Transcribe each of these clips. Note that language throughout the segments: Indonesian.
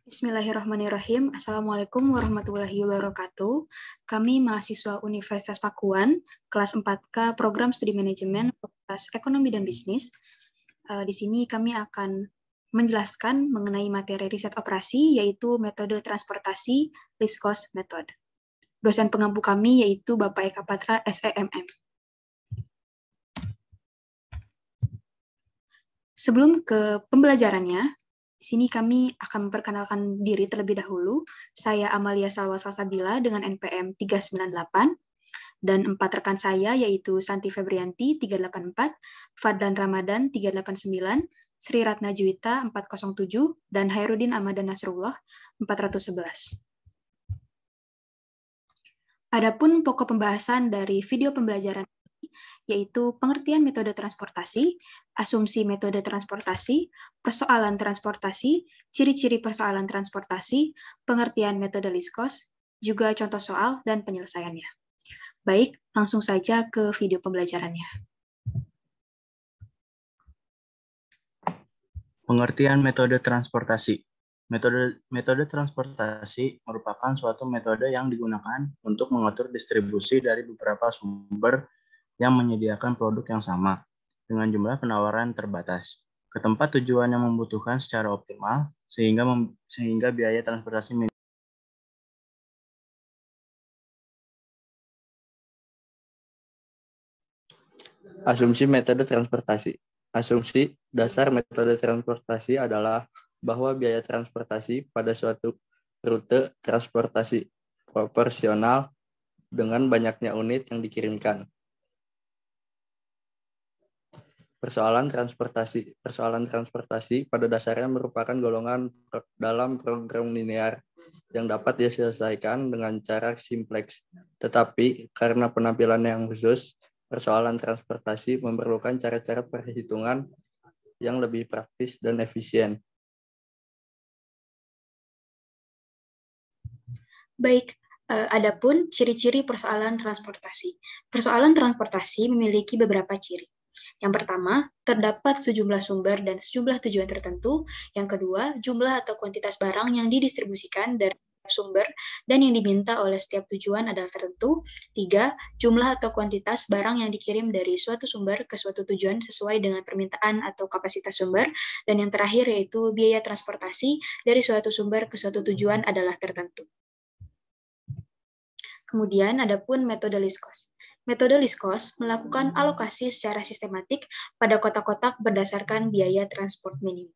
Bismillahirrahmanirrahim. Assalamualaikum warahmatullahi wabarakatuh. Kami mahasiswa Universitas Pakuan, kelas 4K Program Studi Manajemen, Fakultas Ekonomi dan Bisnis. Di sini kami akan menjelaskan mengenai materi riset operasi, yaitu metode transportasi least cost method. Dosen pengampu kami yaitu Bapak Eka Patra, SEMM. Sebelum ke pembelajarannya, di sini kami akan memperkenalkan diri terlebih dahulu. Saya Amalia Salwa Salsabila dengan NPM 398, dan 4 rekan saya yaitu Santi Febrianti 384, Fadlan Ramadan 389, Sri Ratna Juwita 407, dan Hairudin Ahmadan Nasrullah 411. Adapun pokok pembahasan dari video pembelajaran yaitu pengertian metode transportasi, asumsi metode transportasi, persoalan transportasi, ciri-ciri persoalan transportasi, pengertian metode least cost, juga contoh soal dan penyelesaiannya. Baik, langsung saja ke video pembelajarannya. Pengertian metode transportasi. Metode transportasi merupakan suatu metode yang digunakan untuk mengatur distribusi dari beberapa sumber yang menyediakan produk yang sama dengan jumlah penawaran terbatas ke tempat tujuan yang membutuhkan secara optimal sehingga biaya transportasi minimal. Asumsi metode transportasi. Asumsi dasar metode transportasi adalah bahwa biaya transportasi pada suatu rute transportasi proporsional dengan banyaknya unit yang dikirimkan. Persoalan transportasi pada dasarnya merupakan golongan dalam program linear yang dapat diselesaikan dengan cara simpleks. Tetapi karena penampilan yang khusus, persoalan transportasi memerlukan cara-cara perhitungan yang lebih praktis dan efisien. Baik, adapun ciri-ciri persoalan transportasi. Persoalan transportasi memiliki beberapa ciri. Yang pertama, terdapat sejumlah sumber dan sejumlah tujuan tertentu. Yang kedua, jumlah atau kuantitas barang yang didistribusikan dari sumber dan yang diminta oleh setiap tujuan adalah tertentu. 3. Jumlah atau kuantitas barang yang dikirim dari suatu sumber ke suatu tujuan sesuai dengan permintaan atau kapasitas sumber. Dan yang terakhir yaitu biaya transportasi dari suatu sumber ke suatu tujuan adalah tertentu. Kemudian adapun metode least cost. Metode least cost melakukan alokasi secara sistematik pada kotak-kotak berdasarkan biaya transport minimum.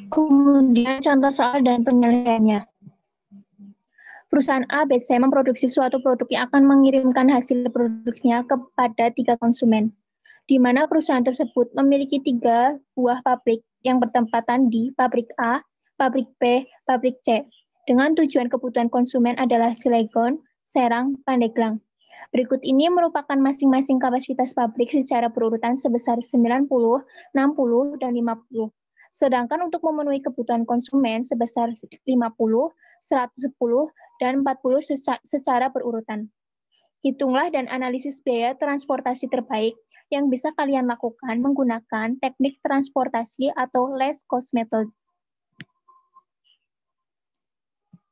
Kemudian contoh soal dan penyelesaiannya. Perusahaan A, B, C memproduksi suatu produk yang akan mengirimkan hasil produksinya kepada 3 konsumen, di mana perusahaan tersebut memiliki 3 buah pabrik yang bertempatan di pabrik A, pabrik B, pabrik C, dengan tujuan kebutuhan konsumen adalah Cilegon, Serang, Pandeglang. Berikut ini merupakan masing-masing kapasitas pabrik secara berurutan sebesar 90, 60, dan 50. Sedangkan untuk memenuhi kebutuhan konsumen sebesar 50, 110, dan 40 secara berurutan. Hitunglah dan analisis biaya transportasi terbaik yang bisa kalian lakukan menggunakan teknik transportasi atau least cost method.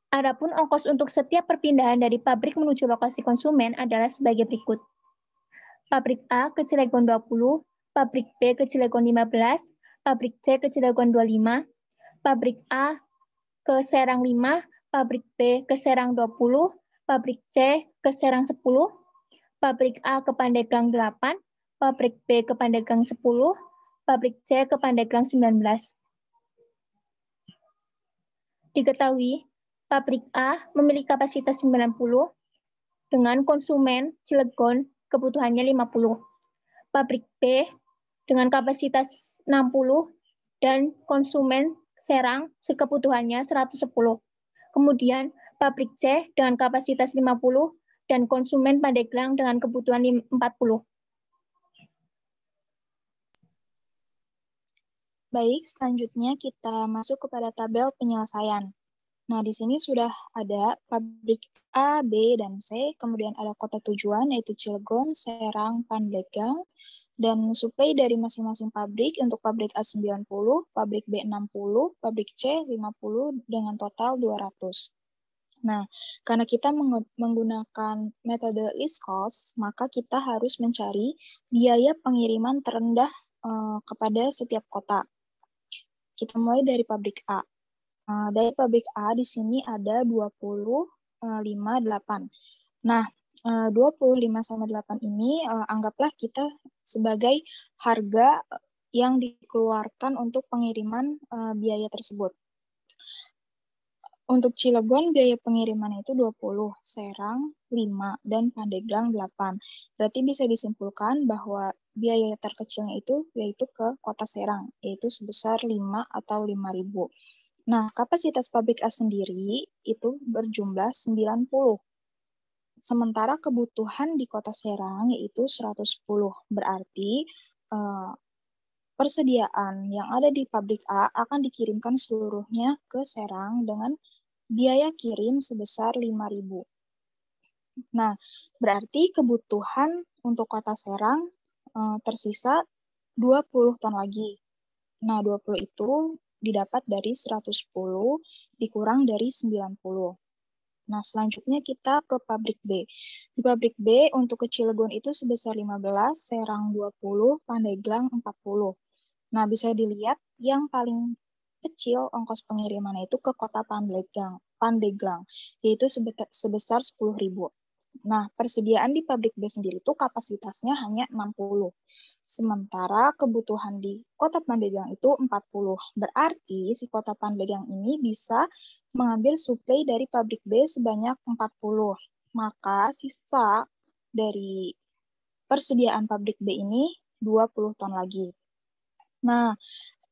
Adapun ongkos untuk setiap perpindahan dari pabrik menuju lokasi konsumen adalah sebagai berikut. Pabrik A ke Cilegon 20, pabrik B ke Cilegon 15, pabrik C ke Cilegon 25, pabrik A ke Serang 5, pabrik B ke Serang 20, pabrik C ke Serang 10, pabrik A ke Pandeglang 8, pabrik B ke Pandeglang 10, pabrik C ke Pandeglang 19. Diketahui, pabrik A memiliki kapasitas 90 dengan konsumen Cilegon kebutuhannya 50. Pabrik B dengan kapasitas 60 dan konsumen Serang kebutuhannya 110. Kemudian pabrik C dengan kapasitas 50 dan konsumen Pandeglang dengan kebutuhan 40. Baik, selanjutnya kita masuk kepada tabel penyelesaian. Nah, di sini sudah ada pabrik A, B, dan C, kemudian ada kota tujuan yaitu Cilegon, Serang, Pandeglang, Dan suplai dari masing-masing pabrik untuk pabrik A 90, pabrik B 60, pabrik C 50 dengan total 200. Nah, karena kita menggunakan metode least cost, maka kita harus mencari biaya pengiriman terendah kepada setiap kota. Kita mulai dari pabrik A. Dari pabrik A di sini ada 25,8. Nah, 25,8 ini anggaplah kita sebagai harga yang dikeluarkan untuk pengiriman biaya tersebut. Untuk Cilegon, biaya pengiriman itu 20, Serang 5, dan Pandeglang 8. Berarti bisa disimpulkan bahwa biaya terkecilnya itu yaitu ke kota Serang, yaitu sebesar 5 atau 5.000. Nah, kapasitas pabrik A sendiri itu berjumlah 90. Sementara kebutuhan di kota Serang yaitu 110. Berarti persediaan yang ada di pabrik A akan dikirimkan seluruhnya ke Serang dengan biaya kirim sebesar 5.000. Nah, berarti kebutuhan untuk kota Serang tersisa 20 ton lagi. Nah, 20 itu didapat dari 110 dikurang dari 90. Nah, selanjutnya kita ke pabrik B. Di pabrik B untuk ke Cilegon itu sebesar 15, Serang 20, Pandeglang 40. Nah, bisa dilihat yang paling kecil ongkos pengirimannya itu ke kota Pandeglang, yaitu sebesar 10.000. Nah, persediaan di pabrik B sendiri itu kapasitasnya hanya 60. Sementara kebutuhan di kota Pandeglang itu 40. Berarti si kota Pandeglang ini bisa mengambil suplai dari pabrik B sebanyak 40. Maka sisa dari persediaan pabrik B ini 20 ton lagi. Nah,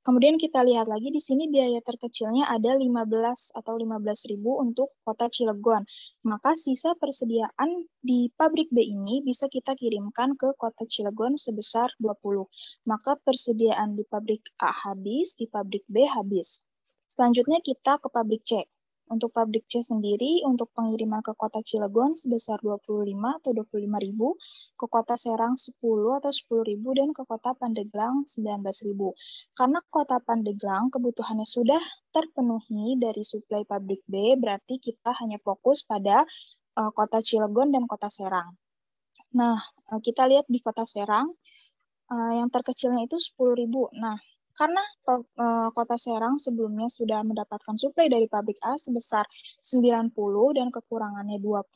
kemudian kita lihat lagi di sini biaya terkecilnya ada 15 atau 15.000 untuk kota Cilegon. Maka sisa persediaan di pabrik B ini bisa kita kirimkan ke kota Cilegon sebesar 20. Maka persediaan di pabrik A habis, di pabrik B habis. Selanjutnya kita ke pabrik C. Untuk pabrik C sendiri, untuk pengiriman ke kota Cilegon sebesar 25 atau 25.000, ke kota Serang 10 atau 10.000, dan ke kota Pandeglang 19.000. Karena kota Pandeglang kebutuhannya sudah terpenuhi dari suplai pabrik B, berarti kita hanya fokus pada kota Cilegon dan kota Serang. Nah, kita lihat di kota Serang, yang terkecilnya itu 10.000. Nah, karena kota Serang sebelumnya sudah mendapatkan suplai dari pabrik A sebesar 90 dan kekurangannya 20,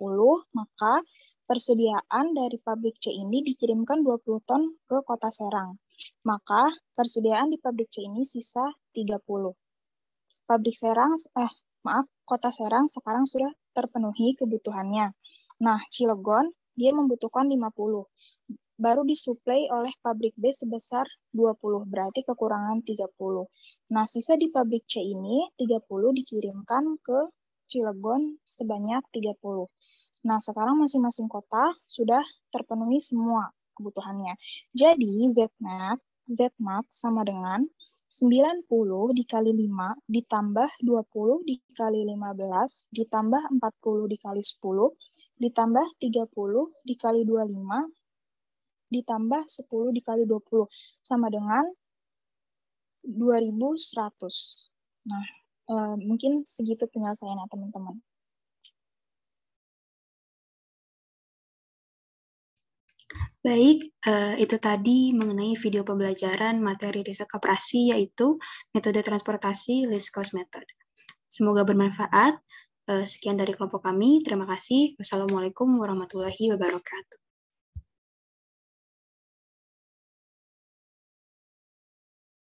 maka persediaan dari pabrik C ini dikirimkan 20 ton ke kota Serang. Maka persediaan di pabrik C ini sisa 30. Kota Serang sekarang sudah terpenuhi kebutuhannya. Nah, Cilegon dia membutuhkan 50. Baru disuplai oleh pabrik B sebesar 20, berarti kekurangan 30. Nah, sisa di pabrik C ini 30 dikirimkan ke Cilegon sebanyak 30. Nah, sekarang masing-masing kota sudah terpenuhi semua kebutuhannya. Jadi, Zmax sama dengan 90 dikali 5 ditambah 20 dikali 15 ditambah 40 dikali 10 ditambah 30 dikali 25 ditambah 10 dikali 20, sama dengan 2.100. Nah, mungkin segitu penyelesaiannya, teman-teman. Baik, itu tadi mengenai video pembelajaran materi riset koperasi, yaitu metode transportasi least cost method. Semoga bermanfaat. Sekian dari kelompok kami. Terima kasih. Wassalamualaikum warahmatullahi wabarakatuh.